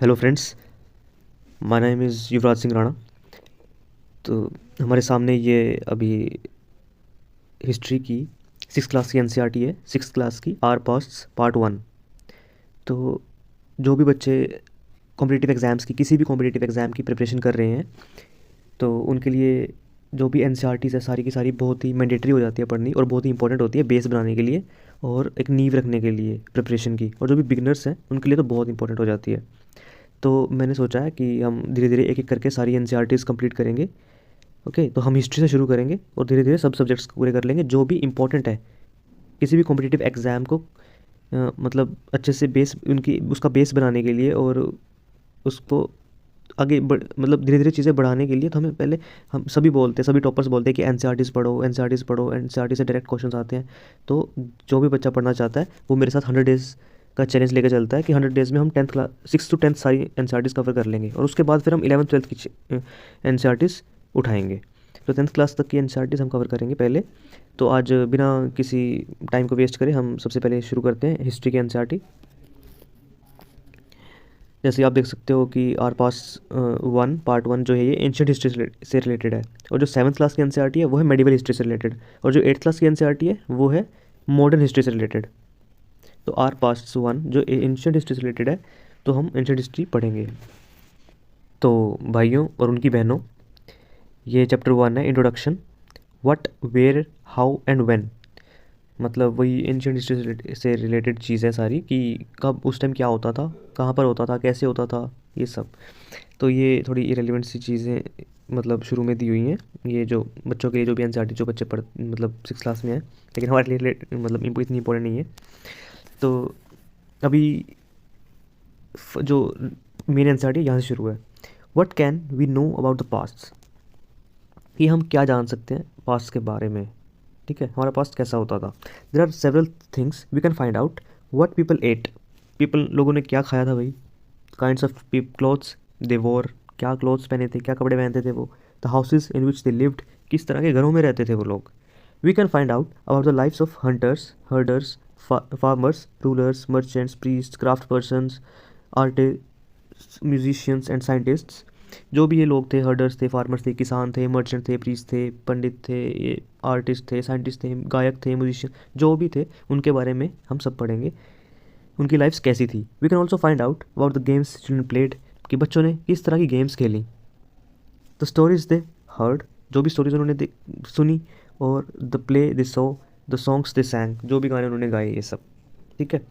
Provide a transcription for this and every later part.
Hello friends, my name is Yuvraj Singh Rana. तो हमारे सामने ये अभी हिस्ट्री की 6th क्लास की एनसीईआरटी है। 6th क्लास की आर पास्ट पार्ट 1। तो जो भी बच्चे कॉम्पिटिटिव एग्ज़ाम्स की किसी भी कॉम्पिटिटिव एग्ज़ाम की प्रिपरेशन कर रहे हैं, तो उनके लिए जो भी एनसीईआरटीज़ है सारी की सारी बहुत ही मैंडेटरी हो जाती है पढ़नी, और बहुत ही इंपॉर्टेंट होती है बेस बनाने के लिए और एक नींव रखने के लिए प्रिपरेशन की। और जो भी बिगनर्स हैं उनके लिए तो बहुत इंपॉर्टेंट हो जाती है। तो मैंने सोचा है कि हम धीरे धीरे एक एक करके सारी एनसीईआरटीज़ कंप्लीट करेंगे। ओके, तो हम हिस्ट्री से शुरू करेंगे और धीरे धीरे सब सब्जेक्ट्स पूरे कर लेंगे जो भी इंपॉर्टेंट है किसी भी कॉम्पिटिटिव एग्ज़ाम को। मतलब अच्छे से बेस उनकी उसका बेस बनाने के लिए और उसको आगे मतलब धीरे धीरे चीज़ें बढ़ाने के लिए। तो हमें पहले हम सभी बोलते हैं, सभी टॉपर्स बोलते हैं कि एनसीईआरटीज़ पढ़ो, एनसीईआरटीज़ पढ़ो, एनसीईआरटी से डायरेक्ट क्वेश्चंस आते हैं। तो जो भी बच्चा पढ़ना चाहता है वो मेरे साथ 100 डेज़ का चैलेंज लेकर चलता है कि 100 डेज़ में हम 10th क्लास 6 to 10 सारी एनसीईआरटीज़ कवर कर लेंगे, और उसके बाद फिर हम 11th 12th की एनसीईआरटीज़ उठाएंगे। तो 10th क्लास तक की एनसीईआरटीज़ हम कवर करेंगे पहले। तो आज बिना किसी टाइम को वेस्ट करे हम सबसे पहले शुरू करते हैं हिस्ट्री की एनसीईआरटी। जैसे आप देख सकते हो कि आर पास 1 पार्ट 1 जो है ये एंशियंट हिस्ट्री से रिलेटेड है, और जो 7th क्लास की एनसीईआरटी है वो है मेडिवल हिस्ट्री से रिलेटेड, और जो 8th क्लास की एनसीईआरटी है वो है मॉडर्न हिस्ट्री से रिलेटेड। तो आर पास 1 जो एंशियंट हिस्ट्री से रिलेटेड है, तो हम एंशियंट हिस्ट्री पढ़ेंगे। तो भाइयों और उनकी बहनों, ये चैप्टर 1 है, introduction. What, where, how and when. मतलब वही एंशियंट हिस्ट्री से रिलेटेड चीज़ें सारी कि कब उस टाइम क्या होता था, कहाँ पर होता था, कैसे होता था, ये सब। तो ये थोड़ी इरेलीवेंट सी चीज़ें मतलब शुरू में दी हुई हैं, ये जो बच्चों के लिए जो भी एनसीईआरटी जो बच्चे पढ़ मतलब 6th क्लास में है, लेकिन हमारे लिए मतलब इतनी इंपॉर्टेंट नहीं है। तो अभी जो मेन एनसीईआरटी यहाँ से शुरू है। What can we know about the past, कि हम क्या जान सकते हैं पास्ट के बारे में। ठीक है, हमारा पास्ट कैसा होता था। There are several things we can find out. What people ate, people लोगों ने क्या खाया था भाई। काइंड्स ऑफ क्लोथ्स दे वोर, क्या क्लोथ्स पहने थे, क्या कपड़े पहनते थे वो। The houses in which they lived, किस तरह के घरों में रहते थे वो लोग। We can find out about the lifes of hunters, herders, farmers, rulers, merchants, priest, craft persons, artist, musicians and scientists. जो भी ये लोग थे, हर्डर्स थे, फार्मर्स थे, किसान थे, मर्चेंट थे, प्रीस्ट थे, पंडित थे, ये आर्टिस्ट थे, साइंटिस्ट थे, गायक थे, म्यूजिशियन, जो भी थे उनके बारे में हम सब पढ़ेंगे। उनकी लाइफ्स कैसी थी। We can also find out about the games children played, कि बच्चों ने किस तरह की गेम्स खेली। द स्टोरीज दे हर्ड, जो भी स्टोरीज उन्होंने सुनी, और the play they so, the songs दे सैंग, जो भी गाने उन्होंने गाए, ये सब। ठीक है।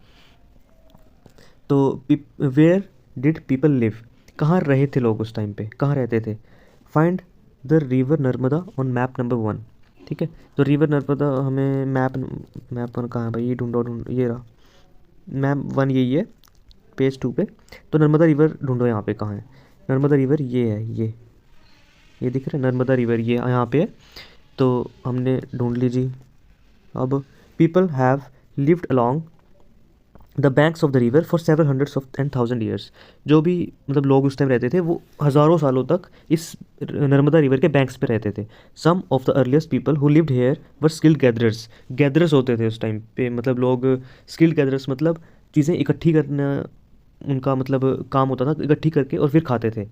तो वेयर डिड पीपल लिव, कहाँ रहे थे लोग उस टाइम पे, कहाँ रहते थे। Find the river Narmada on map number 1। ठीक है, तो रिवर नर्मदा हमें मैप 1 कहाँ है भाई, ये ढूंढो ये रहा मैप 1, यही है पेज 2 पे। तो नर्मदा रिवर ढूंढो यहाँ पे कहाँ है। नर्मदा रिवर ये है, ये दिख रहा है नर्मदा रिवर, ये यहाँ पे है। तो हमने ढूंढ लीजिए। अब people have lived along the banks of the river for several hundreds of and thousand years. जो भी मतलब लोग उस टाइम रहते थे वो हज़ारों सालों तक इस नर्मदा रिवर के बैंक्स पे रहते थे। Some of the earliest people who lived here were skilled gatherers, gatherers होते थे उस टाइम पे, मतलब लोग स्किल्ड गैदरर्स, मतलब चीज़ें इकट्ठी करना उनका मतलब काम होता था, इकट्ठी करके और फिर खाते थे।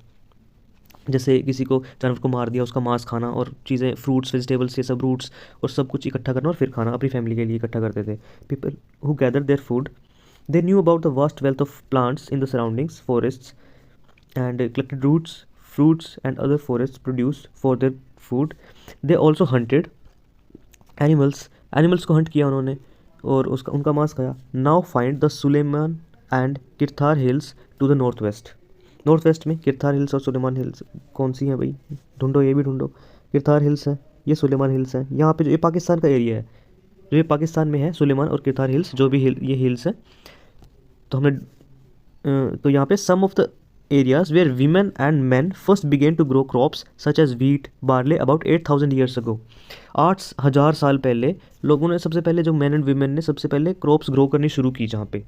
जैसे किसी को जानवर को मार दिया, उसका मांस खाना, और चीज़ें फ्रूट्स वेजिटेबल्स ये सब रूट्स और सब कुछ इकट्ठा करना और फिर खाना, अपनी फैमिली के लिए इकट्ठा करते थे। People who gather their food, they knew about the vast wealth of plants in the surroundings, forests, and collected roots, fruits, and other forests produced for their food. They also hunted animals. Animals को hunt किया उन्होंने और उसका उनका मांस खाया. Now find the Sulaiman and Kirthar hills to the northwest. North west में Kirthar hills और सुलेमान हिल्स कौन सी हैं भाई, ढूंढो, ये भी ढूंढो। किरथार हिल्स है, ये सुलेमान हिल्स है। यहाँ पे जो ये पाकिस्तान का एरिया है, जो ये पाकिस्तान में है, सुलेमान और किरथार हिल्स, जो भी ये हिल्स है। तो हमने तो यहाँ पे some of the areas where women and man first began to grow crops such as wheat barley about 8000 years ago. 8000 साल पहले लोगों ने, सबसे पहले जो मैन एंड वीमेन ने सबसे पहले क्रॉप्स ग्रो करनी शुरू की जहाँ पे।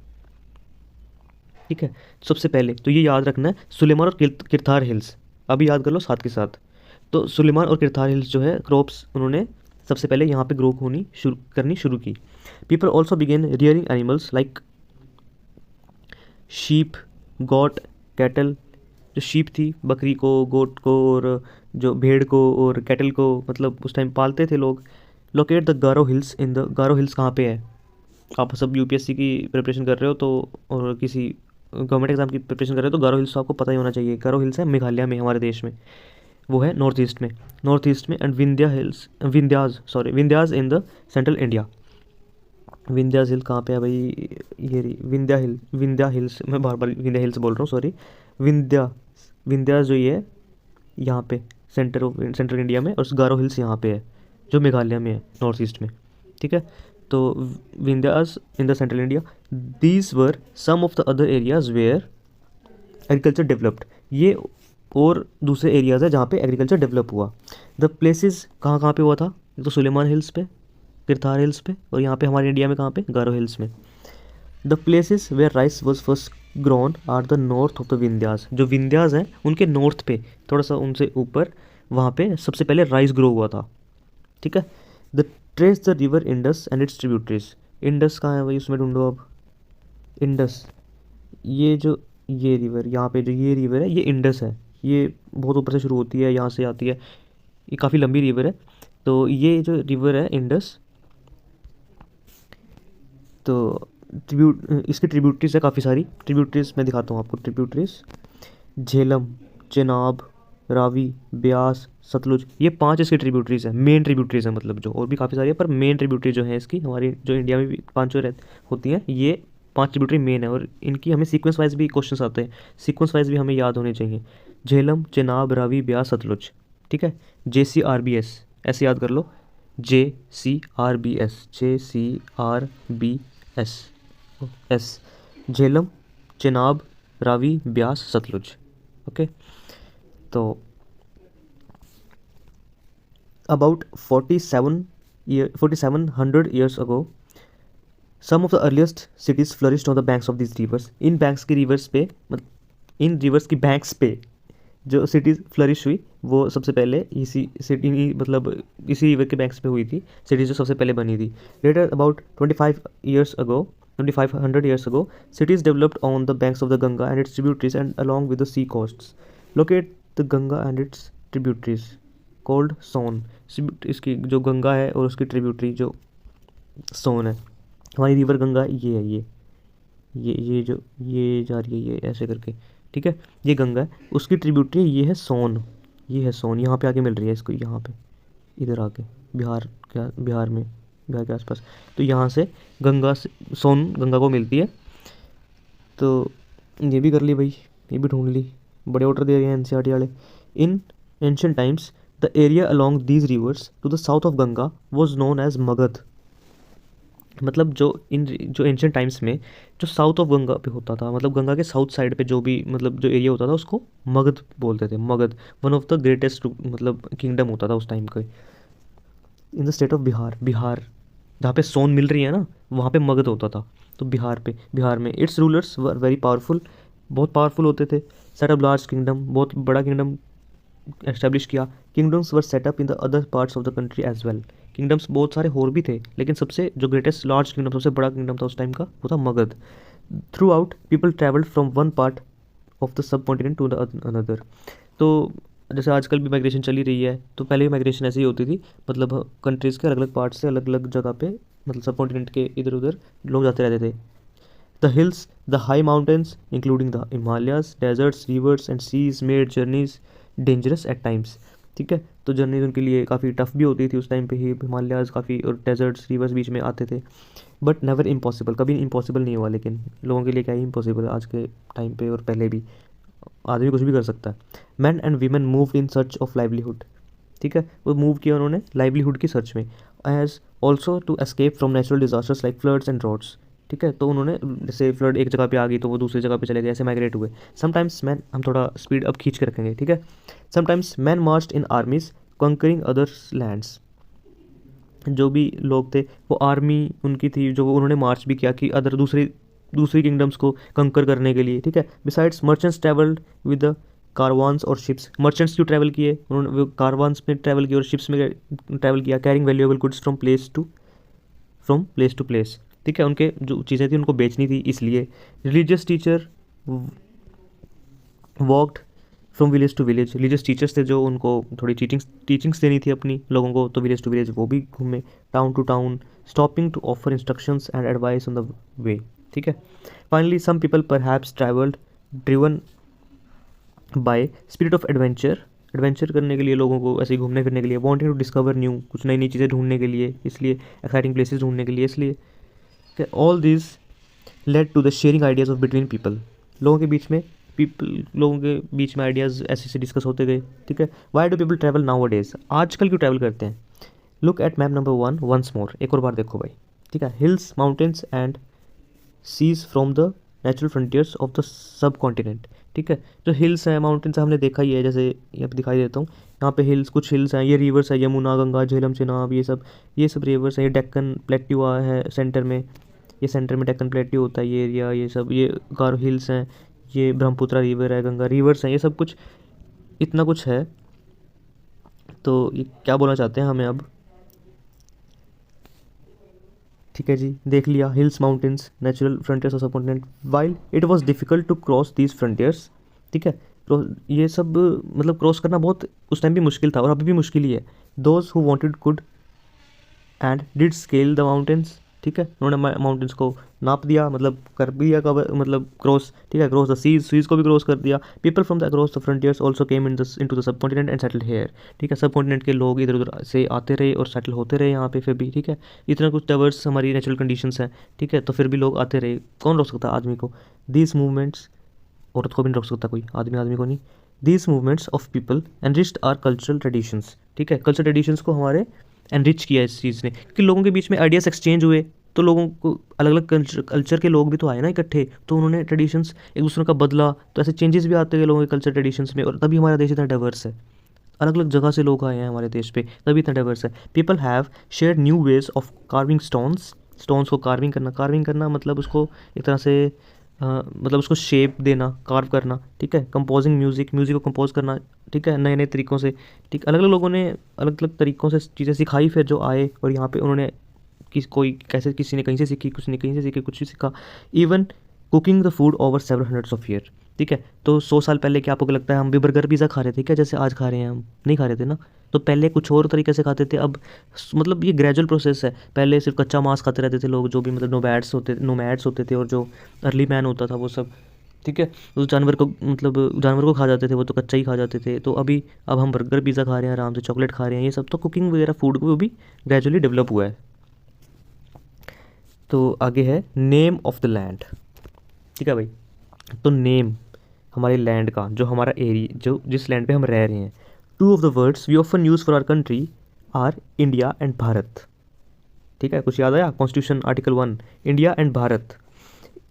ठीक है, सबसे पहले तो ये याद रखना है, सुलेमान और किरथार हिल्स अभी याद कर लो साथ के साथ। तो सुलेमान और किरथार हिल्स जो है क्रॉप्स उन्होंने सबसे पहले यहाँ पे ग्रो करनी शुरू की। People also began rearing animals like sheep, goat, cattle, जो शीप थी, बकरी को, गोट को, और जो भेड़ को और कैटल को मतलब उस टाइम पालते थे लोग। Locate the Garo hills in the, Garo hills कहाँ पे है? आप सब यूपीएससी की प्रिपरेशन कर रहे हो तो, और किसी गवर्नमेंट एग्जाम की प्रिपरेशन कर रहे हो तो गारो हिल्स तो आपको पता ही होना चाहिए। गारो हिल्स है मेघालय में, हमारे देश में, वो है नॉर्थ ईस्ट में, नॉर्थ ईस्ट में। And Vindhya hills, Vindhyas in the central India. Vindhyas hill कहाँ पे है भाई? ये रही विंध्या हिल, विंध्या हिल्स, मैं बार बार विंध्या हिल्स बोल रहा हूँ, सॉरी। विंध्या, विंध्याज जो ये है यहाँ पे सेंट्रल इंडिया में, और गारो हिल्स यहाँ पे है जो मेघालय में है, नॉर्थ ईस्ट में। ठीक है, तो Vindhyas in the central India, these were some of the other areas where agriculture developed. ये और दूसरे एरियाज़ है जहाँ पे एग्रीकल्चर डेवलप हुआ। द प्लेसेस कहाँ कहाँ पे हुआ था? एक तो सुलेमान हिल्स पे, किरथार हिल्स पे, और यहाँ पे हमारे इंडिया में कहाँ पे? गारो हिल्स में। The places where rice was first grown are the north of the Vindhyas. जो विंध्यास हैं उनके नॉर्थ पे, थोड़ा सा उनसे ऊपर, वहाँ पे सबसे पहले राइस ग्रो हुआ था। ठीक है। The trace the river Indus and it's tributaries. Indus कहाँ है भाई? उसमें ढूंढो अब। इंडस, ये जो ये रिवर यहाँ पे, जो ये रिवर है, ये इंडस है। ये बहुत ऊपर से शुरू होती है, यहाँ से आती है, ये काफ़ी लंबी रिवर है। तो ये जो रिवर है इंडस, तो इसकी ट्रिब्यूटरीज है काफ़ी सारी। ट्रिब्यूटरीज मैं दिखाता हूँ आपको। ट्रिब्यूटरीज झेलम, चेनाब, रावी, ब्यास, सतलुज, ये 5 इसकी ट्रिब्यूटरीज हैं, मेन ट्रिब्यूटरीज हैं। मतलब जो और भी काफ़ी सारी है, पर मेन ट्रिब्यूटरी जो है इसकी, हमारी जो इंडिया में भी 5 होती हैं, ये 5 ट्रिब्यूटरी मेन है। और इनकी हमें सीक्वेंस वाइज भी क्वेश्चन आते हैं, सीक्वेंस वाइज भी हमें याद होने चाहिए। झेलम, चेनाब, रावी, ब्यास, सतलुज। ठीक है। JCRBS ऐसे याद कर लो, JCRBS, JCRBS, Jhelum, Chenab, Ravi, Beas, Sutlej. Okay. तो about 4700 years ago, some of the earliest cities flourished on the banks of these rivers. In banks की रिवर्स पे, इन रिवर्स की बैंक्स पे जो सिटीज़ फ्लरिश हुई, वो सबसे पहले इसी सिटी, मतलब इसी रिवर के बैंक्स पे हुई थी सिटीज़ जो सबसे पहले बनी थी। Later about 2500 years ago, cities developed on the banks of the Ganga and its tributaries and along with the sea coasts. Locate the Ganga and its tributaries called Son. इसकी जो गंगा है और उसकी ट्रिब्यूटरी जो सोन है, हमारी रिवर गंगा ये है, ये जो ये जा रही है, ये ऐसे करके। ठीक है, ये गंगा है, उसकी ट्रिब्यूटरी ये है सोन, ये है सोन, यहाँ पे आके मिल रही है इसको, यहाँ पे इधर आके बिहार के आसपास। तो यहाँ से गंगा से सोन गंगा को मिलती है। तो ये भी कर ली भाई, ये भी ढूंढ ली, बड़े ऑर्डर दे रहे हैं NCERT वाले। In ancient times the area along these rivers to the south of Ganga was known as Magadha. मतलब जो एंशियंट टाइम्स में जो साउथ ऑफ गंगा पे होता था, मतलब गंगा के साउथ साइड पे जो भी मतलब जो एरिया होता था, उसको मगध बोलते थे। Magadh one of the greatest मतलब किंगडम होता था उस टाइम का। In the state of Bihar, Bihar जहाँ पे सोन मिल रही है ना, वहाँ पे मगध होता था। तो बिहार में its rulers were very powerful, बहुत पावरफुल होते थे। सेट अप लार्ज किंगडम, बहुत बड़ा किंगडम एस्टेब्लिश किया। Kingdoms were set up in the other parts of the country as well. Kingdoms बहुत सारे और भी थे, लेकिन सबसे जो ग्रेटेस्ट लार्ज किंगडम, सबसे बड़ा किंगडम था उस टाइम का, वो था Magadha. Throughout people travelled from one part of the subcontinent to the another. तो जैसे आजकल भी माइग्रेशन चली रही है, तो पहले भी माइग्रेशन ऐसी ही होती थी, मतलब कंट्रीज़ के अलग अलग पार्ट से अलग अलग जगह पे, मतलब सब कॉन्टिनेंट के इधर उधर लोग जाते रहते थे। The hills, the high mountains including the Himalayas, deserts, rivers and seas made journeys dangerous at times. ठीक है, तो जर्नीज उनके लिए काफ़ी टफ भी होती थी उस टाइम पे ही। हिमालयाज काफ़ी और डेजर्ट्स, रिवर्स बीच में आते थे, बट नेवर इम्पॉसिबल, कभी इम्पॉसिबल नहीं हुआ। लेकिन लोगों के लिए क्या ही इम्पॉसिबल है आज के टाइम पे, और पहले भी आदमी कुछ भी कर सकता है। Man and women moved in search of livelihood. ठीक है, वो मूव किया उन्होंने लाइवलीहुड की सर्च में। As also to escape from natural disasters like floods and droughts. ठीक है, तो उन्होंने जैसे फ्लड एक जगह पे आ गई तो वो दूसरी जगह पे चले गए, ऐसे माइग्रेट हुए। समटाइम्स मैन, हम थोड़ा स्पीड अब खींच के रखेंगे, ठीक है। समटाइम्स मैन मार्च्ड इन आर्मीज कंकरिंग अदर्स लैंड्स। जो भी लोग थे वो आर्मी उनकी थी, जो उन्होंने मार्च भी किया कि अदर दूसरी किंगडम्स को कंकर करने के लिए, ठीक है। Besides merchants travelled with the caravans और शिप्स। मर्चेंट्स क्यों ट्रैवल किए उन्होंने? कार्वान्स में ट्रैवल किया और शिप्स में ट्रैवल किया। Carrying valuable goods from place to place. ठीक है, उनके जो चीज़ें थी उनको बेचनी थी, इसलिए। Religious teacher walked from village to village, religious teachers थे जो उनको थोड़ी टीचिंग्स देनी थी अपनी लोगों को, तो विलेज टू विलेज वो भी घूमे, town to town, stopping to offer instructions and advice on the way, ठीक है। Finally some people perhaps travelled driven by spirit of adventure, adventure करने के लिए, लोगों को ऐसे ही घूमने फिरने के लिए, वांटिंग टू डिस्कवर न्यू, कुछ नई नई चीज़ें ढूंढने के लिए, इसलिए एक्साइटिंग प्लेसेस ढूंढने के लिए, इसलिए all this led to the sharing ideas of between people, लोगों के बीच में लोगों के बीच में आइडियाज़ ऐसे ऐसे डिस्कस होते गए, ठीक है। Why do people travel nowadays, आजकल क्यों ट्रैवल करते हैं। Look at map number 1 once more, एक और बार देखो भाई, ठीक है। Hills mountains and seas from the natural frontiers of the subcontinent, ठीक है। जो हिल्स हैं माउंटेन्स हमने देखा ही है, जैसे यहाँ पे दिखाई देता हूँ, यहाँ पे हिल्स, कुछ हिल्स हैं, ये रिवर्स है, यमुना, गंगा, झेलम, चिनाब, ये सब रिवर्स हैं, ये डेक्कन प्लेट्यू है सेंटर में, ये सेंटर में डेक्कन प्लेट्यू होता है, ये एरिया, ये सब, ये गारो हिल्स हैं, ये ब्रह्मपुत्रा रिवर है, गंगा रिवर्स हैं, ये सब कुछ, इतना कुछ है। तो ये क्या बोलना चाहते हैं हमें अब, ठीक है जी, देख लिया, hills mountains natural frontiers of subcontinent, while it was difficult to cross these frontiers, ठीक है। ये सब मतलब क्रॉस करना बहुत उस टाइम भी मुश्किल था और अभी भी मुश्किल ही है। Those who wanted could and did scale the mountains, ठीक है, उन्होंने माउंटेन्स को नाप दिया, मतलब कर भी दिया, कवर मतलब क्रॉस, ठीक है, क्रॉस द सीज को भी क्रॉस कर दिया। People from the across the frontiers also came into the subcontinent and settled here, ठीक है। सब कॉन्टिनेंट के लोग इधर उधर से आते रहे और सेटल होते रहे यहाँ पे फिर भी, ठीक है। इतना कुछ डाइवर्स हमारी नेचुरल कंडीशंस हैं, ठीक है, तो फिर भी लोग आते रहे, कौन रोक सकता आदमी को। दीज मूवमेंट्स, औरत को भी नहीं रोक सकता कोई, आदमी को नहीं। These movements of people enriched our cultural traditions, ठीक है, कल्चरल ट्रेडिशंस को हमारे एनरिच किया इस चीज़ ने, कि लोगों के बीच में आइडियाज़ एक्सचेंज हुए, तो लोगों को अलग अलग कल्चर के लोग भी तो आए ना इकट्ठे, तो उन्होंने ट्रेडिशंस एक दूसरे का बदला, तो ऐसे चेंजेस भी आते गए लोगों के कल्चर ट्रेडिशंस में, और तभी हमारा देश इतना डाइवर्स है, अलग अलग जगह से लोग आए हैं हमारे देश पे, तभी इतना डाइवर्स है। People have share new ways of carving stones को कार्विंग करना मतलब उसको एक तरह से मतलब उसको शेप देना, कार्व करना, ठीक है। कंपोजिंग म्यूज़िक को कंपोज करना, ठीक है, नए नए तरीक़ों से, ठीक, अलग अलग लोगों ने अलग अलग तरीक़ों से चीज़ें सिखाई, फिर जो आए और यहाँ पे उन्होंने कोई कैसे, किसी ने कहीं से सीखी, किसी ने कहीं से सीखी, कुछ भी सीखा। Even cooking the food over several hundreds of year, ठीक है। तो 100 साल पहले क्या आपको लगता है हम भी बर्गर पिज़्ज़ा खा रहे थे क्या, जैसे आज खा रहे हैं, हम नहीं खा रहे थे ना। तो पहले कुछ और तरीके से खाते थे, अब मतलब ये ग्रेजुअल प्रोसेस है। पहले सिर्फ कच्चा मांस खाते रहते थे लोग, जो भी मतलब नोमैड्स होते थे और जो अर्ली मैन होता था वो सब, ठीक है, उस जानवर को मतलब जानवर को खा जाते थे, वो तो कच्चा ही खा जाते थे। तो अब हम बर्गर पिज़्ज़ा खा रहे हैं आराम से, चॉकलेट खा रहे हैं, ये सब तो कुकिंग वगैरह फूड को भी ग्रेजुअली डेवलप हुआ है। तो आगे है नेम ऑफ द लैंड, ठीक है भाई। तो नेम हमारे लैंड का, जो हमारा एरिया, जो जिस लैंड पे हम रह रहे हैं, two of the words we often use for our country are India and Bharat, ठीक है। कुछ याद आया, constitution article 1, India and Bharat.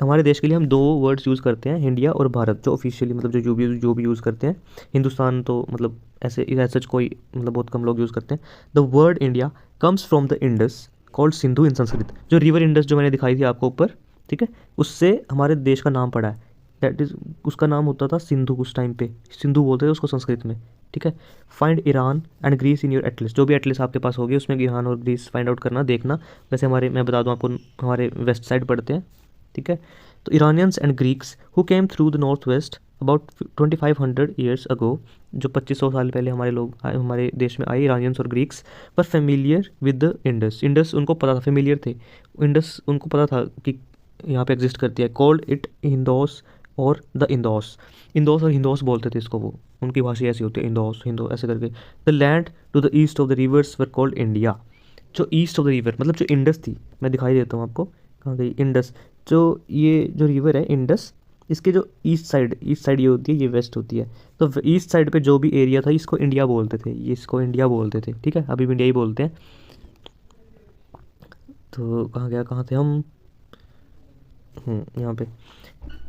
हमारे देश के लिए हम 2 वर्ड्स यूज़ करते हैं, इंडिया और भारत, जो ऑफिशियली मतलब जो भी यूज़ करते हैं। हिंदुस्तान तो मतलब ऐसे सच कोई मतलब बहुत कम लोग यूज़ करते हैं। The word India comes from the Indus called Sindhu in Sanskrit, जो रिवर इंडस जो मैंने दिखाई थी आपको ऊपर, ठीक है, उससे हमारे देश का नाम पड़ा है। दैट इज़, उसका नाम होता था सिंधु, उस टाइम पे सिंधु बोलते थे उसको संस्कृत में, ठीक है। Find Iran and Greece in your atlas, जो भी एटलिस्ट आपके पास होगी उसमें ईरान और ग्रीस फाइंड आउट करना, देखना। वैसे मैं बता दूँ आपको, हमारे वेस्ट साइड पढ़ते हैं, ठीक है। तो Iranians and Greeks who came through the north waste about 2500 years ago, जो 2500 साल पहले हमारे लोग आए, हमारे देश में आए, इरानियंस और ग्रीक्स, पर फेमिलियर विद द इंडस उनको पता था, फेमिलियर थे, इंडस उनको पता था कि यहाँ पे एग्जिस्ट करती है। कॉल्ड इट हिंदोस और द इंदोस और हिंदोस बोलते थे इसको, वो उनकी भाषा ऐसी होती है, हिंदो ऐसे करके। The land to the east of the rivers were called India, जो ईस्ट ऑफ द रिवर मतलब जो इंडस थी, मैं दिखाई देता हूँ आपको, कहाँ गई इंडस, ये जो रिवर है इंडस, इसके जो ईस्ट साइड ये होती है, ये वेस्ट होती है। तो ईस्ट साइड पे जो भी एरिया था इसको इंडिया बोलते थे, इसको इंडिया बोलते थे, ठीक है, अभी भी इंडिया ही बोलते हैं। तो कहाँ थे हम, यहाँ पे।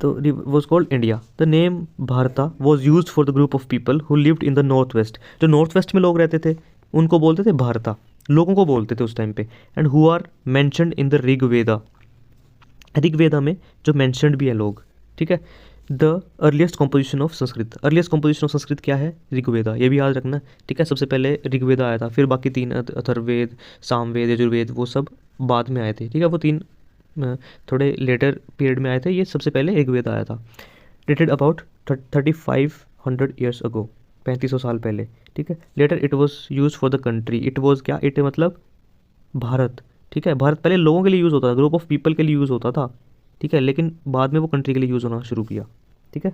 तो was called India. The name Bharata was use for the group of people who lived in the north west, जो नॉर्थ वेस्ट में लोग रहते थे उनको बोलते थे भारता, लोगों को बोलते थे उस टाइम पे। And who are mentioned in the Rigveda में जो मैंशनड भी है लोग, ठीक है। The earliest composition of Sanskrit क्या है, ऋग्वेदा, ये भी याद रखना, ठीक है। सबसे पहले ऋग्वेदा आया था, फिर बाकी 3 अथर्ववेद, सामवेद, यजुर्वेद, वो सब बाद में आए थे, ठीक है। वो 3 थोड़े लेटर पीरियड में आए थे, ये सबसे पहले ऋग्वेद आया था। डेटेड अबाउट 3500 ईयर्स अगो, 3500 साल पहले, ठीक है। Later it was use for the country, it was क्या, इट मतलब भारत, ठीक है। भारत पहले लोगों के लिए यूज़ होता था, ग्रुप ऑफ पीपल के लिए यूज़ होता था, ठीक है, लेकिन बाद में वो कंट्री के लिए यूज़ होना शुरू किया, ठीक है।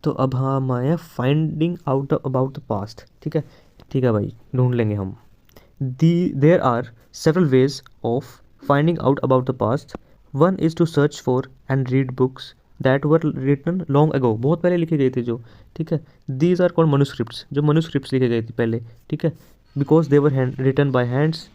तो अब हम आए हैं finding out about the past, ठीक है, ठीक है भाई, ढूंढ लेंगे हम। There are several ways of finding out about the past. One is to search for and read books that were written long ago, बहुत पहले लिखे गए थे जो, ठीक है। दीज आर कॉल्ड मनुस्क्रिप्ट्स, जो मनुस्क्रिप्ट्स लिखे गए थे पहले, ठीक है, because they were hand written by hands,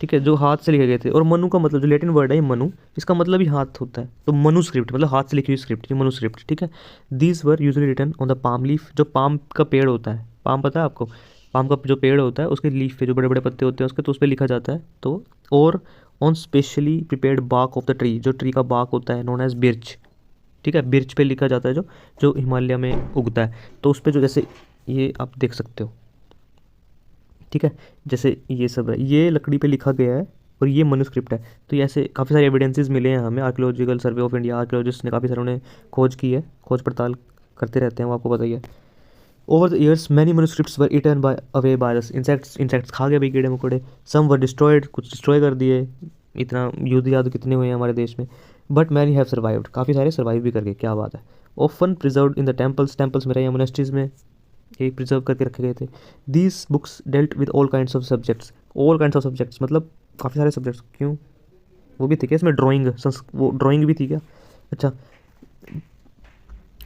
ठीक है, जो हाथ से लिखे गए थे। और मनु का मतलब, जो लैटिन वर्ड है ये मनु, इसका मतलब ही हाथ होता है, तो मनुस्क्रिप्ट मतलब हाथ से लिखी हुई स्क्रिप्ट, ये मनुस्क्रिप्ट, ठीक है। These were usually written on the palm leaf, जो पाम का पेड़ होता है, पाम पता है आपको, पाम का जो पेड़ होता है उसके लीफ पे जो बड़े बड़े पत्ते होते हैं उसके, तो उस पर लिखा जाता है। तो और ऑन स्पेशली प्रिपेयर्ड बाक ऑफ द ट्री, जो ट्री का बाक होता है नोन एज बिर्च, ठीक है, बिर्च पे लिखा जाता है, जो जो हिमालय में उगता है, तो उस पर जो, जैसे ये आप देख सकते हो, ठीक है, जैसे ये सब है, ये लकड़ी पे लिखा गया है और ये मनुस्क्रिप्ट है। तो ये ऐसे काफ़ी सारे एविडेंसेस मिले हैं हमें, archaeological survey of India, archaeologist ने काफ़ी सारे उन्हें खोज की है, खोज पड़ताल करते रहते हैं, वो आपको पता ही है। Over the years many manuscripts were eaten by away by the insects, insects खा गए भाई, कीड़े मकोड़े। सम वर डिस्ट्रॉयड, कुछ डिस्ट्रॉय कर दिए, इतना युद्ध याद कितने हुए हैं हमारे देश में। बट मैनी हैव सर्वाइव्ड, काफ़ी सारे सर्वाइव भी करके, क्या बात है। Often preserved in the temples, temples में रहे, मोनेस्ट्रीज में ये प्रिजर्व करके रखे गए थे। These books dealt with all kinds of subjects, all kinds of subjects मतलब काफ़ी सारे सब्जेक्ट्स, क्यों, वो भी थे क्या इसमें, ड्राइंग, वो ड्राइंग भी थी क्या, अच्छा,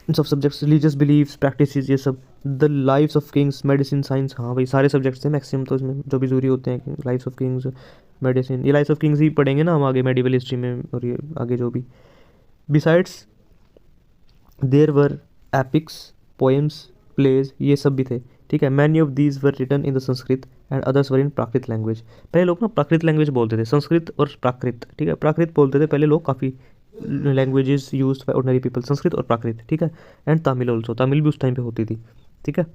इन सब सब्जेक्ट्स, रिलीजियस बिलीव्स, प्रैक्टिसेस, ये सब। The lives of Kings, medicine, science, हाँ भाई सारे सब्जेक्ट्स थे मैक्सिमम, तो इसमें जो भी जरूरी होते हैं, लाइव्स ऑफ किंग्स, मेडिसिन, ये लाइव्स ऑफ किंग्स ही पढ़ेंगे ना हम आगे मेडिवल हिस्ट्री में, और ये आगे जो भी। Besides there were epics, poems, plays, ये सब भी थे, ठीक है। Many of these were written in the Sanskrit and others were in Prakrit language. पहले लोग ना प्राकृत लैंग्वेज बोलते थे, संस्कृत और प्राकृत, ठीक है, प्राकृत बोलते थे पहले लोग, काफ़ी languages used by ordinary people, Sanskrit और प्राकृत, ठीक है। एंड तमिल ऑल्सो, तमिल भी उस टाइम पे होती थी, ठीक है।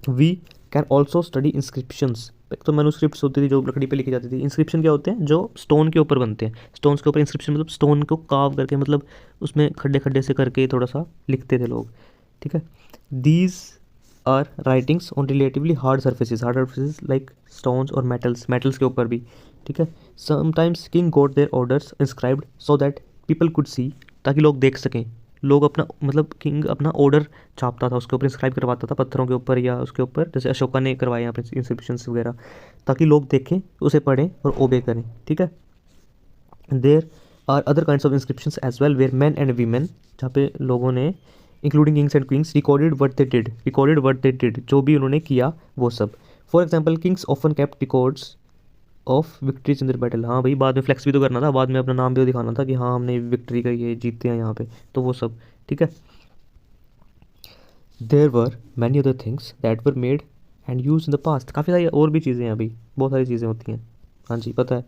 We can also study inscriptions, एक तो मैनुस्क्रिप्ट्स होती थी जो लकड़ी पे लिखी जाती थी, इंस्क्रिप्शन क्या होते हैं, जो स्टोन के ऊपर बनते हैं, स्टोन्स के ऊपर इंस्क्रिप्शन मतलब स्टोन को काव करके, मतलब उसमें खड्डे खड्डे से करके थोड़ा सा लिखते थे लोग, ठीक है। These are writings on relatively hard surfaces like stones और मेटल्स, मेटल्स के ऊपर भी, ठीक है। Sometimes king got their orders inscribed so that people could see, ताकि लोग देख सकें, लोग अपना मतलब किंग अपना ऑर्डर छापता था, उसके ऊपर इंस्क्राइब करवाता था पत्थरों के ऊपर या उसके ऊपर, जैसे अशोका ने करवाए यहाँ पर इंस्क्रिप्शंस वगैरह, ताकि लोग देखें, उसे पढ़ें और ओबे करें, ठीक है। There are other kinds of inscriptions as well where men and women, जहाँ पे लोगों ने including kings and queens recorded what they did, जो भी उन्होंने किया वो सब। For example kings often kept records of victories in the battle, हाँ भाई बाद में फ्लेक्स भी तो करना था, बाद में अपना नाम भी तो दिखाना था कि हाँ हमने विक्ट्री का ये जीतते हैं यहाँ पे, तो वो सब, ठीक है। There were many other things that were made and use in the past, काफ़ी सारी और भी चीज़ें हैं अभी, बहुत सारी चीज़ें होती हैं, हाँ जी पता है।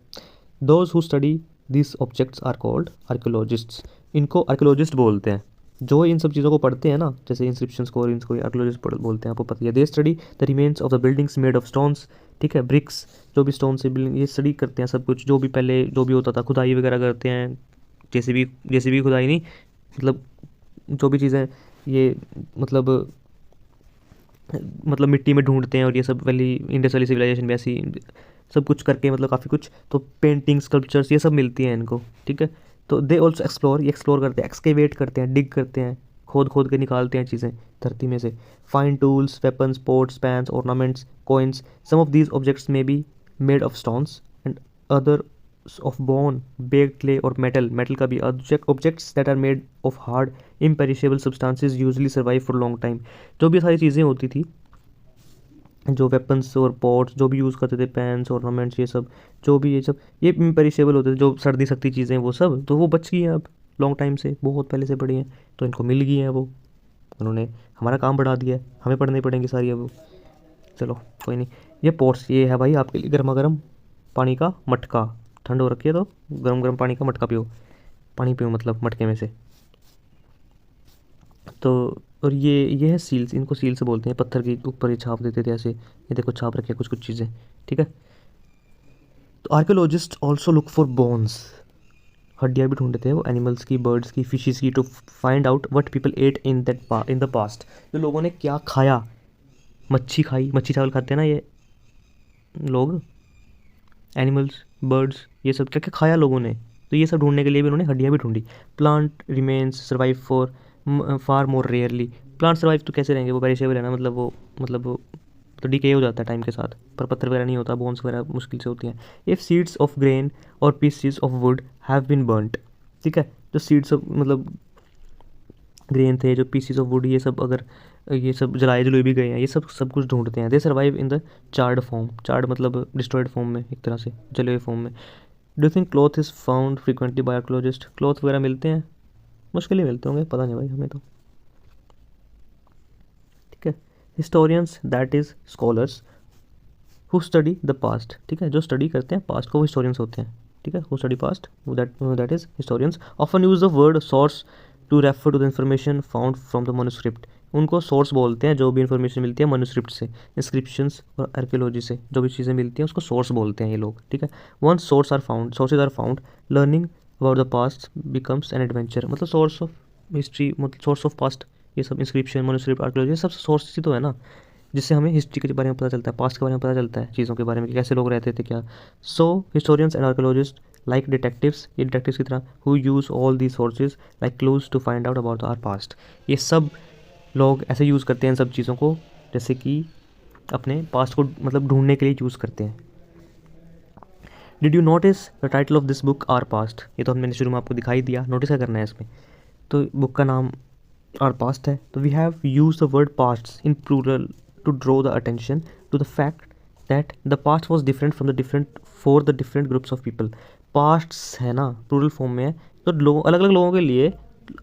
Those who study this objects are called archaeologists, इनको आर्कियोलॉजिस्ट बोलते हैं, जो इन सब चीज़ों को पढ़ते हैं ना, जैसे इंस्क्रिप्शंस को और इनको आर्कियोलॉजिस्ट बोलते हैं, आपको पता है। They study the remains of the buildings made of stones, ठीक है, ब्रिक्स, जो भी स्टोन से बिल्डिंग, ये स्टडी करते हैं सब कुछ, जो भी पहले जो भी होता था, खुदाई वगैरह करते हैं, जैसे भी खुदाई नहीं, मतलब जो भी चीज़ें ये मतलब मिट्टी में ढूंढते हैं, और ये सब वैली इंडस वैली सिविलाइजेशन में ऐसी सब कुछ करके, मतलब काफ़ी कुछ, तो पेंटिंग स्कल्पचर्स ये सब मिलती हैं इनको, ठीक है। तो दे ऑल्सो एक्सप्लोर, ये एक्सप्लोर करते हैं, एक्सकेवेट करते हैं, डिग करते हैं, खोद खोद के निकालते हैं चीज़ें धरती में से। Fine tools, weapons, ports, pans, ornaments, coins, some of these objects may be made of stones and other of bone, baked clay और मेटल का भी। Objects that are made of hard imperishable substances usually survive for long time, जो भी सारी चीज़ें होती थी, जो वेपन्स और पॉट्स जो भी यूज़ करते थे, पैन्स ऑर्नामेंट्स, ये सब जो भी, ये इम्पेरिशेबल होते थे, जो सर्दी सकती चीज़ें वो सब, तो वो बच गई हैं अब लॉन्ग टाइम से, बहुत पहले से पड़ी हैं, तो इनको मिल गई हैं वो, उन्होंने हमारा काम बढ़ा दिया है, हमें पढ़नी पड़ेंगी सारी अब। चलो कोई नहीं। ये पोर्ट्स, ये है भाई आपके लिए गर्मा गर्म पानी का मटका, ठंड हो रखी है तो गर्म गर्म पानी का मटका पियो, पानी पियो मतलब मटके में से। तो और ये है सील्स, इनको सील्स बोलते हैं, पत्थर के ऊपर ये छाप देते थे ऐसे, ये देखो छाप रखे कुछ कुछ चीज़ें, ठीक है। तो archaeologist also look for bones, हड्डियाँ भी ढूंढते थे वो एनिमल्स की, बर्ड्स की, फिशेस की, to find out what people ate in the past, जो लोगों ने क्या खाया। मच्छी खाई, मच्छी चावल खाते हैं ना ये लोग, एनिमल्स, बर्ड्स, ये सब क्या क्या खाया लोगों ने। तो ये सब ढूंढने के लिए भी उन्होंने हड्डियाँ भी ढूंढी। Plant remains survive for far more rarely. Plant survive तो कैसे रहेंगे, वो पेरिशेबल है ना, मतलब वो तो डीके हो जाता है टाइम के साथ, पर पत्थर वगैरह नहीं होता, बोन्स वगैरह मुश्किल से होती हैं। इफ़ सीड्स ऑफ ग्रेन और pieces of wood have been burned, ठीक है, जो सीड्स ऑफ मतलब ग्रेन थे, जो पीसीज ऑफ वुड, ये सब अगर ये सब जलाए जलुए भी गए हैं, ये सब सब कुछ ढूंढते हैं। They survive in the charred form, charred मतलब डिस्ट्रॉयड फॉर्म में, एक तरह से जले हुए फॉर्म में। Do think cloth is found frequently by archaeologist, cloth वगैरह मिलते हैं, मुश्किल ही मिलते होंगे, पता नहीं भाई हमें तो, ठीक है। Historians that is scholars who study the past, ठीक है, जो स्टडी करते हैं पास्ट को वो हिस्टोरियंस होते हैं, ठीक है, who study past, that is historians. Often use the word source to refer to the information found from the manuscript, उनको सोर्स बोलते हैं जो भी इन्फॉर्मेशन मिलती है मनुस्क्रिप्ट से, इंस्क्रिप्शंस और आर्कियोलॉजी से जो भी चीज़ें मिलती हैं उसको सोर्स बोलते हैं ये लोग, ठीक है। One source are found, sources are found, learning about the past becomes an adventure, मतलब सोर्स ऑफ हिस्ट्री, मतलब सोर्स ऑफ पास्ट, ये सब इंस्क्रिप्शन, मनुस्क्रिप्ट, आर्कियोलॉजी, ये सब सोर्स ही तो है ना, जिससे हमें हिस्ट्री के बारे में पता चलता है, पास्ट के बारे में पता चलता है, चीज़ों के बारे में कि कैसे लोग रहते थे क्या। So historians and archaeologist like detectives, ये डिटेक्टिव्स की तरह, who use all the sources like clues to find out about our past, ये सब लोग ऐसे यूज़ करते हैं इन सब चीज़ों को जैसे कि अपने पास्ट को मतलब ढूंढने के लिए यूज़ करते हैं। Did you notice the title of this book our past, ये तो हमने शुरू में आपको दिखाई दिया, नोटिस क्या करना है इसमें, तो बुक का नाम आर पास्ट है, तो we have use the word past in plural to draw the attention to the fact that the past was different from the different for the different groups of people। pasts है ना plural form में है, तो लोग अलग अलग लोगों के लिए,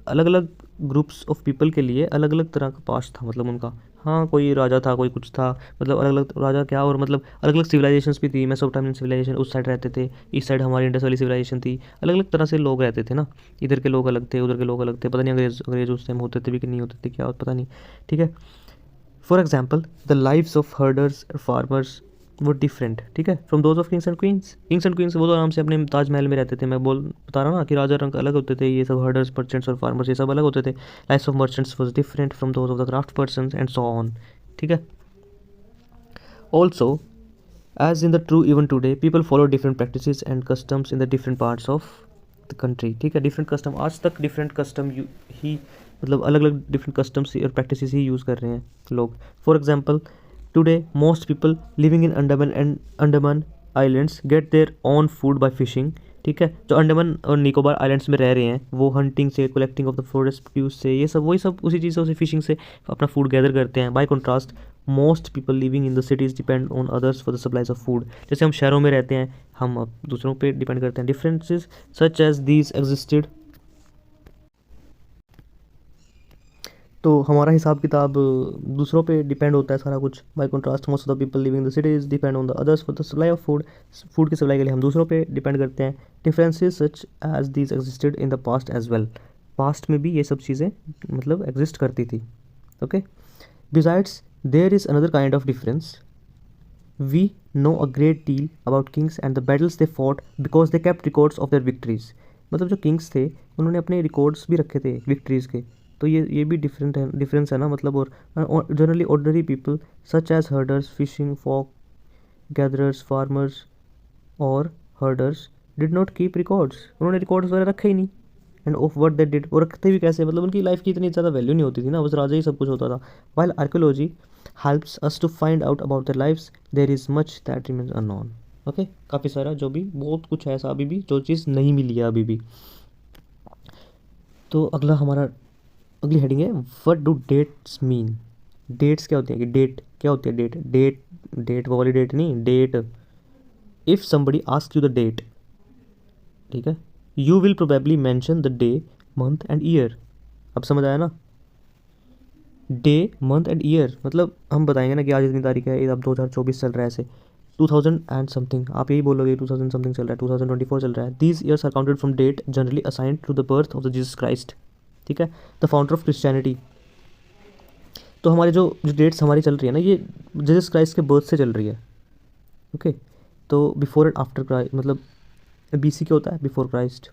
अलग अलग ग्रुप्स ऑफ पीपल के लिए अलग अलग तरह का पास्ट था, मतलब उनका, हाँ कोई राजा था, कोई कुछ था, मतलब अलग अलग राजा क्या, और मतलब अलग अलग सिविलाइजेशंस भी थी। मेसोपोटामियन सिविलाइजेशन उस साइड रहते थे, इस साइड हमारी इंडस वाली सिविलाइजेशन थी, अलग अलग तरह से लोग रहते थे ना, इधर के लोग अलग थे, उधर के लोग अलग थे, पता नहीं अंग्रेज अंग्रेज उस टाइम होते थे भी कि नहीं होते थे, क्या पता नहीं, ठीक है। For example the lives of herders और फार्मर्स वो डिफरेंट, ठीक है, from those of Kings and queen's. Kings and queen's वो तो आराम से अपने ताजमहल में रहते थे, मैं बता रहा हूँ ना कि राजा रंग अलग होते थे, ये सब हर्डर्स, मर्चेंट्स और फार्मर्स ये सब अलग होते थे। Lives of merchants was different from those of the craft person and so on, ठीक है। Also as in the true even today people follow different practices and customs in the different parts of the country, ठीक है, different custom, आज तक different custom ही मतलब अलग अलग different customs और प्रैक्टिसेस ही यूज़ कर रहे हैं लोग। For example today most people living in Andaman islands get their own food by fishing, ठीक है, जो अंडमान और निकोबार आइलैंड्स में रह रहे हैं वो हंटिंग से, collecting of the forest produce से, ये सब वही सब उसी चीज़ों से, फिशिंग से अपना फूड गैदर करते हैं। Bye contrast most people living in the cities depend on others for the supplies of food, जैसे हम शहरों में रहते हैं हम अब दूसरों पे डिपेंड करते हैं। Differences such as these existed, तो हमारा हिसाब किताब दूसरों पे डिपेंड होता है सारा कुछ। By contrast most of the people living the cities depend on the others for the supply of food, food की सप्लाई के लिए हम दूसरों पे डिपेंड करते हैं। Differences such as these existed in the past as well, पास्ट में भी ये सब चीज़ें मतलब एग्जिस्ट करती थी, okay. Besides there is another kind of difference, we know a great deal about kings and the battles they fought because they kept records of their victories, मतलब जो किंग्स थे उन्होंने अपने रिकॉर्ड्स भी रखे थे विक्ट्रीज़ के, तो ये भी डिफरेंस है ना, मतलब। और generally ordinary people such as herders, fishing folk gatherers, farmers और herders did not keep records, उन्होंने रिकॉर्ड्स वगैरह रखे ही नहीं। And of what they did, और रखते भी कैसे, मतलब उनकी लाइफ की इतनी ज़्यादा वैल्यू नहीं होती थी ना, बस राजा ही सब कुछ होता था। While archaeology helps us to find out about their lives there is much that remains unknown, okay, काफ़ी सारा जो भी बहुत कुछ है ऐसा अभी भी जो चीज़ नहीं मिली है अभी भी। तो अगला हमारा अगली हेडिंग है what do dates mean. Dates क्या होती है, कि डेट क्या होती है, डेट डेट डेट वो वाली डेट नहीं, date. If somebody ask you the date, ठीक है, you will probably mention the day month and year, अब समझ आया ना, डे मंथ एंड ईयर, मतलब हम बताएंगे ना कि आज इतनी तारीख है, अब 2024 चल रहा है, ऐसे 2000 एंड समथिंग, आप यही बोलोगे 2000 समथिंग चल रहा है, 2024 चल रहा है। These years are counted from date generally assigned to the birth of the Jesus Christ, ठीक है, द फाउंडर ऑफ क्रिश्चियनिटी। तो हमारी जो जो डेट्स हमारी चल रही है ना, ये जीसस क्राइस्ट के बर्थ से चल रही है, ओके। तो बिफोर एंड आफ्टर क्राइस्ट, मतलब बीसी क्या होता है, बिफोर क्राइस्ट,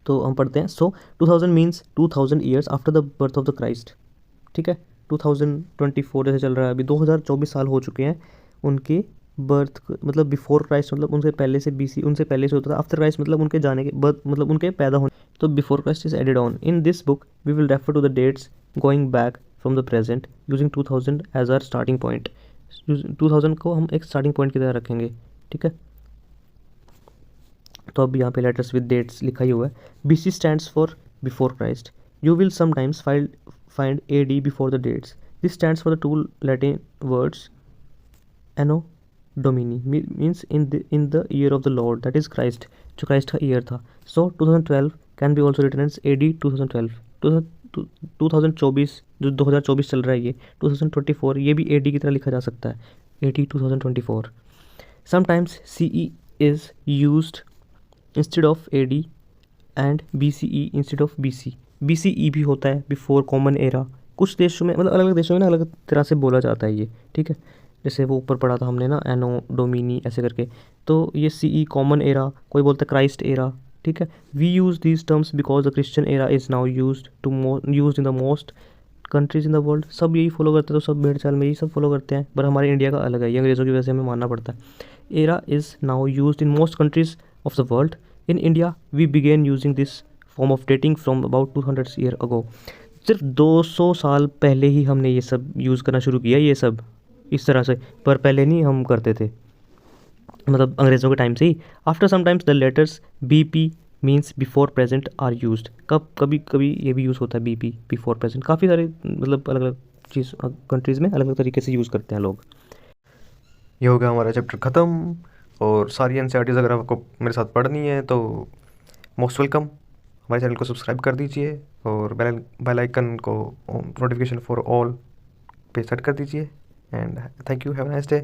तो हम पढ़ते हैं। सो 2000 means 2000 years after the birth of the Christ. ठीक है, 2024 जैसे चल रहा है, अभी 2024 साल हो चुके हैं उनके बर्थ, मतलब बिफोर क्राइस्ट मतलब उनसे पहले से, बीसी उनसे पहले से होता था, आफ्टर क्राइस्ट मतलब उनके जाने के बर्थ मतलब उनके पैदा होने, तो before Christ is added on. In this book we will refer to the dates going back from the present using 2000 as our starting point. 2000 को हम एक स्टार्टिंग पॉइंट की तरह रखेंगे। ठीक है, तो अब यहाँ पे लेटर्स विद डेट्स लिखा ही हुआ है। BC stands for before Christ. You will sometimes find AD before the dates. This stands for the two Latin words anno domini, means in the year of the Lord, that is Christ, जो Christ का year था। So 2012 can be also written as AD 2012। 2024 जो 2024 चल रहा है, ये 2024 ये भी AD की तरह लिखा जा सकता है, AD 2024। Sometimes CE is used instead of AD and BCE instead of BC। BCE भी होता है, बिफोर कॉमन एरा। कुछ देशों में मतलब अलग अलग देशों में ना अलग तरह से बोला जाता है ये। ठीक है, जैसे वो ऊपर पढ़ा था हमने ना, एनो डोमिनी ऐसे करके, तो ये CE कॉमन एरा, कोई बोलता है क्राइस्ट एरा। ठीक है, we use these terms because the Christian era is now use in the most countries in the world. सब यही फॉलो करते हैं, तो सब भेड़ चाल में यही सब फॉलो करते हैं, पर हमारे इंडिया का अलग है, ये अंग्रेज़ों की वजह से हमें मानना पड़ता है। Era is now use in most countries of the world. In India, we began using this form of dating from about 200 years ago। सिर्फ 200 साल पहले ही हमने ये सब यूज़ करना शुरू किया, ये सब इस तरह से, पर पहले नहीं हम करते थे, मतलब अंग्रेज़ों के टाइम से ही। After sometimes the letters BP means before present are used. कभी कभी ये भी यूज़ होता है BP बिफोर प्रेजेंट, काफ़ी सारे मतलब अलग अलग चीज़ कंट्रीज़ में अलग अलग तरीके से यूज़ करते हैं लोग। ये हो गया हमारा चैप्टर ख़त्म। और सारी NCERTs अगर आपको मेरे साथ पढ़नी है तो मोस्ट वेलकम, हमारे चैनल को सब्सक्राइब कर दीजिए और बेल आइकन को नोटिफिकेशन फॉर ऑल पे सेट कर दीजिए। And thank you, have a nice day.